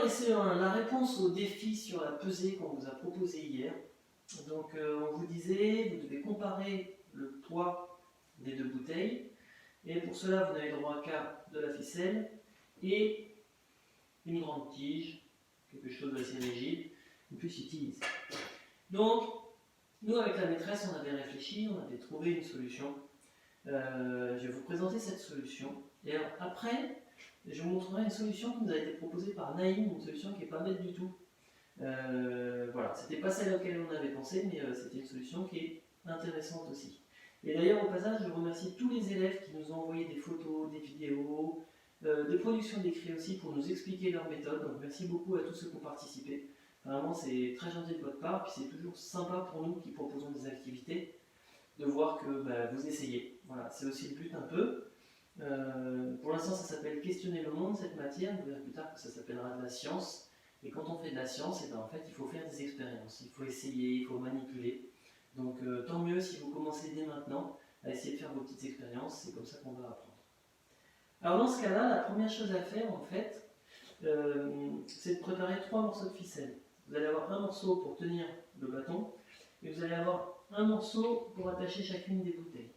les CE1, la réponse au défi sur la pesée qu'on vous a proposé hier. Donc on vous disait, vous devez comparer le poids des deux bouteilles. Et pour cela, vous n'avez droit qu'à de la ficelle et une grande tige, quelque chose d'assez rigide, une plus utilise. Donc, nous avec la maîtresse, on avait réfléchi, on avait trouvé une solution. Je vais vous présenter cette solution. Et alors, après, je vous montrerai une solution qui nous a été proposée par Naïm, une solution qui n'est pas bête du tout. Voilà, c'était pas celle auquel on avait pensé, mais c'était une solution qui est intéressante aussi. Et d'ailleurs, au passage, je remercie tous les élèves qui nous ont envoyé des photos, des vidéos, des productions d'écrits aussi pour nous expliquer leur méthode. Donc merci beaucoup à tous ceux qui ont participé. Vraiment, c'est très gentil de votre part, puis c'est toujours sympa pour nous qui proposons des activités de voir que vous essayez. Voilà, c'est aussi le but un peu. Pour l'instant, ça s'appelle questionner le monde, cette matière. On verra plus tard que ça s'appellera de la science. Et quand on fait de la science, et en fait, il faut faire des expériences, il faut essayer, il faut manipuler. Donc tant mieux si vous commencez dès maintenant à essayer de faire vos petites expériences, c'est comme ça qu'on va apprendre. Alors dans ce cas-là, la première chose à faire en fait, c'est de préparer 3 morceaux de ficelle. Vous allez avoir un morceau pour tenir le bâton, et vous allez avoir un morceau pour attacher chacune des bouteilles.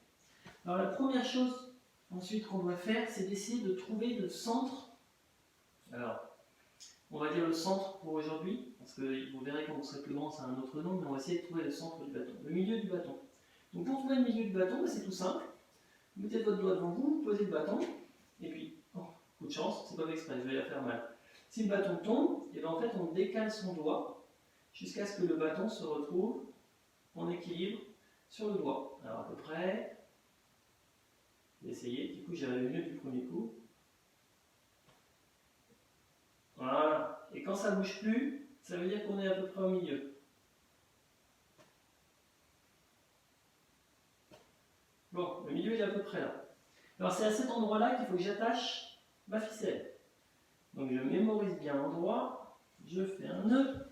Alors la première chose ensuite qu'on doit faire, c'est d'essayer de trouver le centre. Alors, on va dire le centre pour aujourd'hui, parce que vous verrez quand vous serez plus grand, c'est un autre nom, mais on va essayer de trouver le centre du bâton, le milieu du bâton. Donc pour trouver le milieu du bâton, c'est tout simple. Vous mettez votre doigt devant vous, vous posez le bâton, et puis, oh, coup de chance, c'est pas fait exprès, je vais la faire mal. Si le bâton tombe, et bien en fait on décale son doigt jusqu'à ce que le bâton se retrouve en équilibre sur le doigt. Alors à peu près, essayez, du coup j'avais mieux du premier coup. Voilà, et quand ça ne bouge plus, ça veut dire qu'on est à peu près au milieu. Bon, le milieu il est à peu près là. Alors c'est à cet endroit-là qu'il faut que j'attache ma ficelle. Donc je mémorise bien l'endroit, je fais un nœud.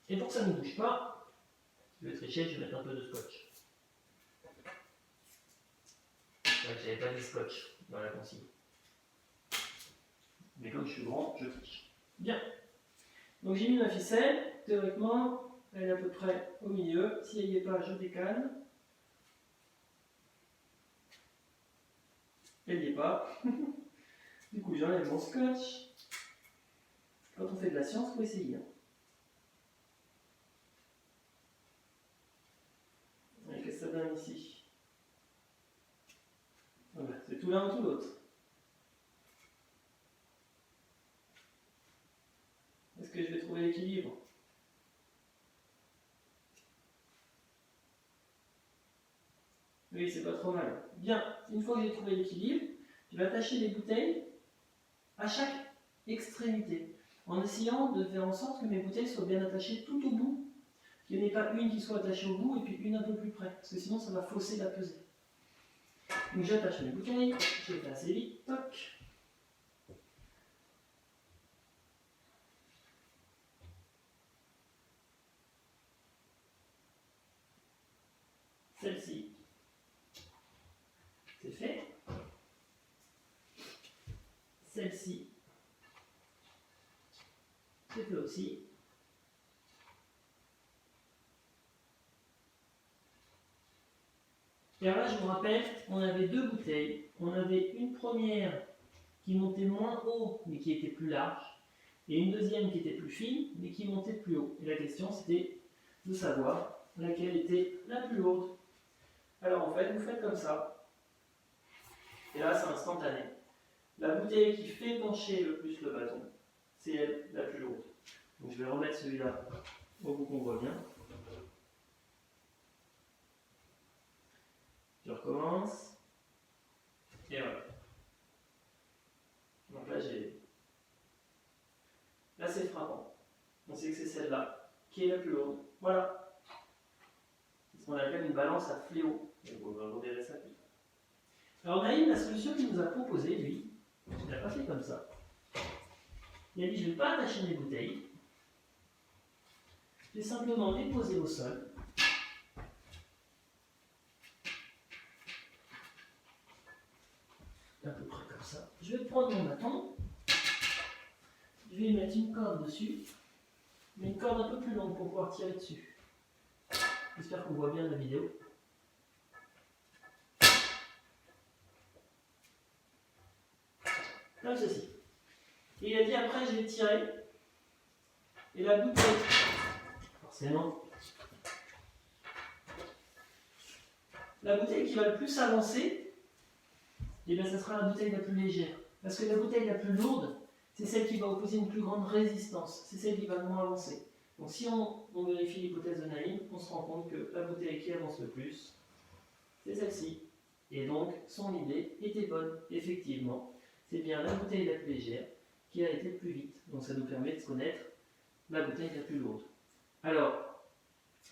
Et pour que ça ne bouge pas, je vais tricher, je vais mettre un peu de scotch. C'est vrai que j'avais pas mis scotch dans la consigne. Mais comme je suis grand, je triche. Bien. Donc j'ai mis ma ficelle, théoriquement, elle est à peu près au milieu. Si elle n'y est pas, je décale. Elle n'y est pas. Du coup, j'enlève mon scotch. Quand on fait de la science, il faut essayer. Et qu'est-ce que ça donne ici? Voilà, c'est tout l'un ou tout l'autre. Est-ce que je vais trouver l'équilibre? Oui, c'est pas trop mal. Bien, une fois que j'ai trouvé l'équilibre, je vais attacher les bouteilles à chaque extrémité, en essayant de faire en sorte que mes bouteilles soient bien attachées tout au bout, qu'il n'y en ait pas une qui soit attachée au bout et puis une un peu plus près, parce que sinon ça va fausser la pesée. Donc j'attache mes bouteilles, je fais assez vite, toc. Celle-ci, c'est fait. Celle-ci, c'est fait aussi. Et alors là, je vous rappelle, on avait 2 bouteilles. On avait une première qui montait moins haut, mais qui était plus large, et une deuxième qui était plus fine, mais qui montait plus haut. Et la question, c'était de savoir laquelle était la plus haute. Alors en fait, vous faites comme ça. Et là, c'est instantané. La bouteille qui fait pencher le plus le bâton, c'est elle, la plus lourde. Donc je vais remettre celui-là au bout qu'on voit bien. Je recommence. Et voilà. Donc là, là, c'est frappant. On sait que c'est celle-là qui est la plus lourde. Voilà. C'est ce qu'on appelle une balance à fléau. Et vous reverrez ça plus tard. Alors Naïm, la solution qu'il nous a proposée, lui, il n'a pas fait comme ça. Il a dit, je ne vais pas attacher mes bouteilles. Je vais simplement les poser au sol. ça. Je vais prendre mon bâton, je vais mettre une corde dessus, mais une corde un peu plus longue pour pouvoir tirer dessus. J'espère qu'on voit bien la vidéo. Comme ceci. Et il a dit après je vais tirer, et la bouteille, forcément, la bouteille qui va le plus avancer, et bien, ce sera la bouteille la plus légère. Parce que la bouteille la plus lourde, c'est celle qui va opposer une plus grande résistance. C'est celle qui va le moins avancer. Donc si on vérifie l'hypothèse de Naïm, on se rend compte que la bouteille qui avance le plus, c'est celle-ci. Et donc, son idée était bonne. Effectivement, c'est bien la bouteille la plus légère qui a été plus vite. Donc ça nous permet de connaître la bouteille la plus lourde. Alors,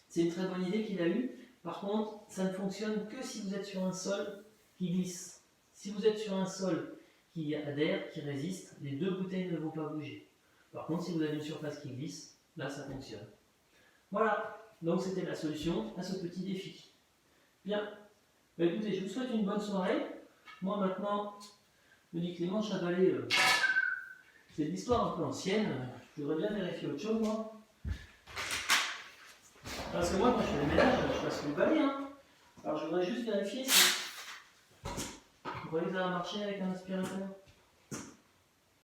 c'est une très bonne idée qu'il a eue. Par contre, ça ne fonctionne que si vous êtes sur un sol qui glisse. Si vous êtes sur un sol qui adhère, qui résiste, les deux bouteilles ne vont pas bouger. Par contre, si vous avez une surface qui glisse, là ça fonctionne. Voilà, donc c'était la solution à ce petit défi. Bien, bah, écoutez, je vous souhaite une bonne soirée. Moi maintenant, me dit Clément Chabalet, c'est de l'histoire un peu ancienne. Je voudrais bien vérifier autre chose, moi. Parce que moi, quand je fais le ménage, je passe le balai. Hein. Alors je voudrais juste vérifier si vous voyez que ça va marcher avec un aspirateur.